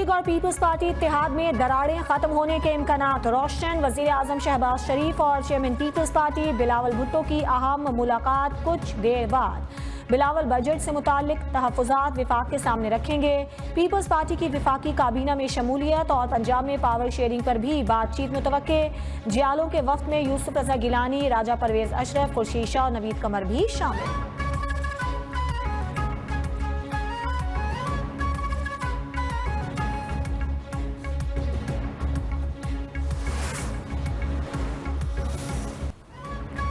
League और peoples party इत्तेहाद में दरारें खत्म होने के इम्कानात रोशन। वजीर आजम शहबाज शरीफ और chairman peoples party Bilawal Bhutto की अहम मुलाकात कुछ देर बाद। बिलावल बजट से मुताल्लिक तहफ़्फ़ुज़ात विफाक के सामने रखेंगे। पीपल्स पार्टी की विफाकी काबीना में शमूलियत और पंजाब में पावर शेयरिंग पर भी बातचीत मुतवक्के। जियालों के वफ्द में यूसुफ रज़ा गिलानी, राजा परवेज अशरफ, खुर्शीद शाह और नवीद कमर भी शामिल।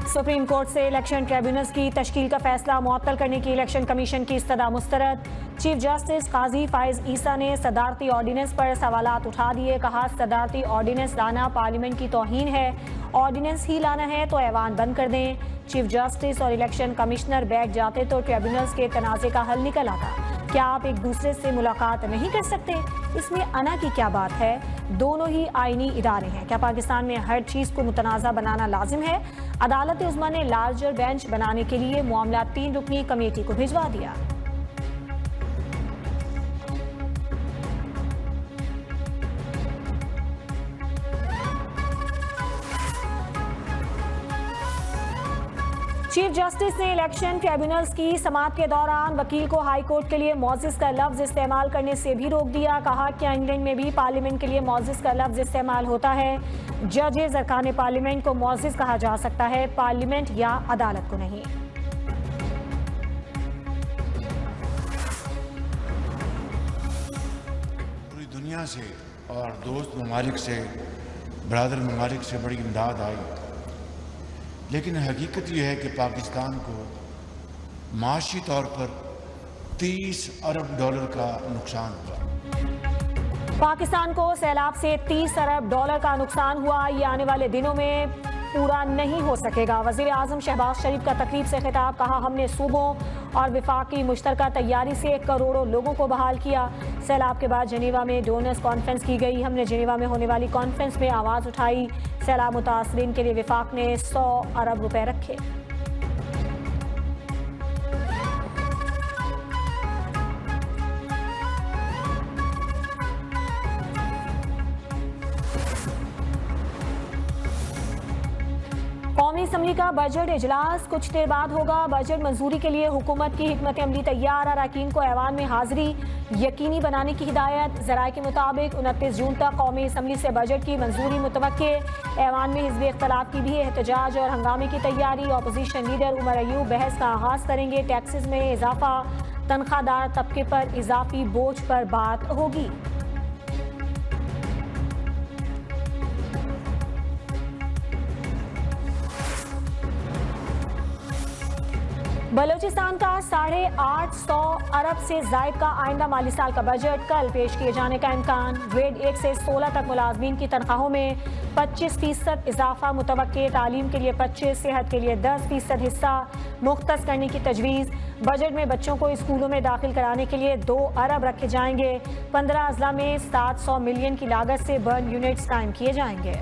सुप्रीम कोर्ट से इलेक्शन ट्रिब्यूनल्स की तश्कील का फैसला मुअत्तल करने की इलेक्शन कमीशन की इस्तदा मुस्तरद। चीफ जस्टिस काजी फाइज ईसा ने सदारती ऑर्डिनेंस पर सवालात उठा दिए। कहा, सदारती ऑर्डिनेंस लाना पार्लियामेंट की तौहीन है। ऑर्डिनेंस ही लाना है तो ऐवान बंद कर दें। चीफ जस्टिस और इलेक्शन कमिश्नर बैठ जाते तो ट्रिब्यूनल्स के तनाज़े का हल निकल आता। क्या आप एक दूसरे से मुलाकात नहीं कर सकते? इसमें अना की क्या बात है? दोनों ही आईनी इदारे हैं। क्या पाकिस्तान में हर चीज़ को मुतनाज़ा बनाना लाजिम है? अदालत उज़्मा ने लार्जर बेंच बनाने के लिए मामला 3 रुकनी कमेटी को भिजवा दिया। चीफ जस्टिस ने इलेक्शन ट्रिब्यूनल्स की समाअत के दौरान वकील को हाई कोर्ट के लिए मौजिज़ का लफ्ज़ इस्तेमाल करने से भी रोक दिया। कहा कि इंग्लैंड में भी पार्लियामेंट के लिए मौजिज़ का लफ्ज़ इस्तेमाल होता है। जजेस अरकान पार्लियामेंट को मौजिज़ कहा जा सकता है, पार्लियामेंट या अदालत को नहीं। पूरी दुनिया से और दोस्त ममालिक से, बरादर ममालिक से बड़ी इमदाद आई, लेकिन हकीकत यह है कि पाकिस्तान को माशी तौर पर 30 अरब डॉलर का नुकसान हुआ। पाकिस्तान को सैलाब से 30 अरब डॉलर का नुकसान हुआ। ये आने वाले दिनों में पूरा नहीं हो सकेगा। वज़ीर आज़म शहबाज शरीफ का तकरीब से खिताब। कहा, हमने सूबों और विफाक की मुश्तरका तैयारी से करोड़ों लोगों को बहाल किया। सैलाब के बाद जेनेवा में डोनर्स कॉन्फ्रेंस की गई। हमने जेनेवा में होने वाली कॉन्फ्रेंस में आवाज़ उठाई। सैलाब मुतासरीन के लिए विफाक ने 100 अरब रुपए रखे। कौमी असम्बली का बजट इजलास कुछ देर बाद होगा। बजट मंजूरी के लिए हुकूमत की हिकमत अमली तैयार। अरकान को ऐवान में हाजिरी यकीनी बनाने की हिदायत। ज़राए के मुताबिक 29 जून तक कौमी असम्बली से बजट की मंजूरी मुतवक्के। ऐवान में हिज़्ब इख्तिलाफ की भी एहतजाज और हंगामे की तैयारी। अपोजिशन लीडर उमर अयूब बहस का आगाज़ करेंगे। टैक्सेस में इजाफा, तनख्वाहदार तबके पर इजाफी बोझ पर बात होगी। बलोचिस्तान का 850 अरब से जायद का आइंदा माली साल का बजट कल पेश किए जाने का इम्कान। ग्रेड 1 से 16 तक मुलाजमीन की तनख्वाहों में 25% इजाफा मुतवक्के। तालीम के लिए 25, सेहत के लिए 10% हिस्सा मुख्तस करने की तजवीज़। बजट में बच्चों को स्कूलों में दाखिल कराने के लिए 2 अरब रखे जाएंगे। 15 अजला में 700 मिलियन की लागत से बर्न यूनिट्स कायम किए जाएंगे।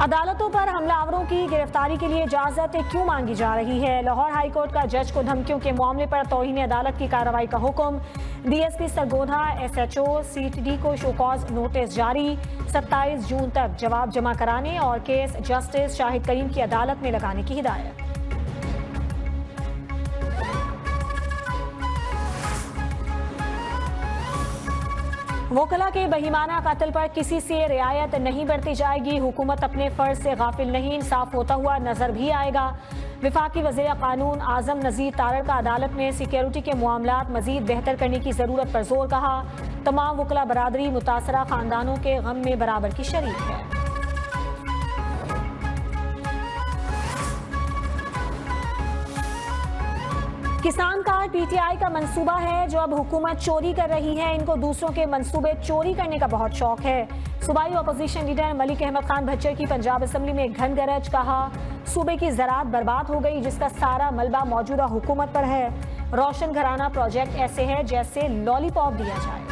अदालतों पर हमलावरों की गिरफ्तारी के लिए इजाजत क्यों मांगी जा रही है? लाहौर हाई कोर्ट का जज को धमकियों के मामले पर तौहीन अदालत की कार्रवाई का हुक्म। DSP सरगोधा, SHO, CTD को शोकॉज नोटिस जारी। 27 जून तक जवाब जमा कराने और केस जस्टिस शाहिद करीम की अदालत में लगाने की हिदायत। वोकला के बहीमाना कत्ल पर किसी से रियायत नहीं बरती जाएगी। हुकूमत अपने फर्ज से गाफिल नहीं, इंसाफ होता हुआ नजर भी आएगा। विफाकी वज़ीर कानून आजम नज़ीर तारड़ का अदालत में सिक्योरिटी के मामलात मजीद बेहतर करने की जरूरत पर जोर। कहा, तमाम वोकला बरादरी मुतासरा खानदानों के गम में बराबर की शरीक है। किसान कार्ड PTI का मंसूबा है जो अब हुकूमत चोरी कर रही है। इनको दूसरों के मंसूबे चोरी करने का बहुत शौक है। सूबाई अपोजिशन लीडर मलिक अहमद खान भच्चर की पंजाब असम्बली में घन गरज। कहा, सूबे की ज़राअत बर्बाद हो गई जिसका सारा मलबा मौजूदा हुकूमत पर है। रोशन घराना प्रोजेक्ट ऐसे है जैसे लॉलीपॉप दिया जाए।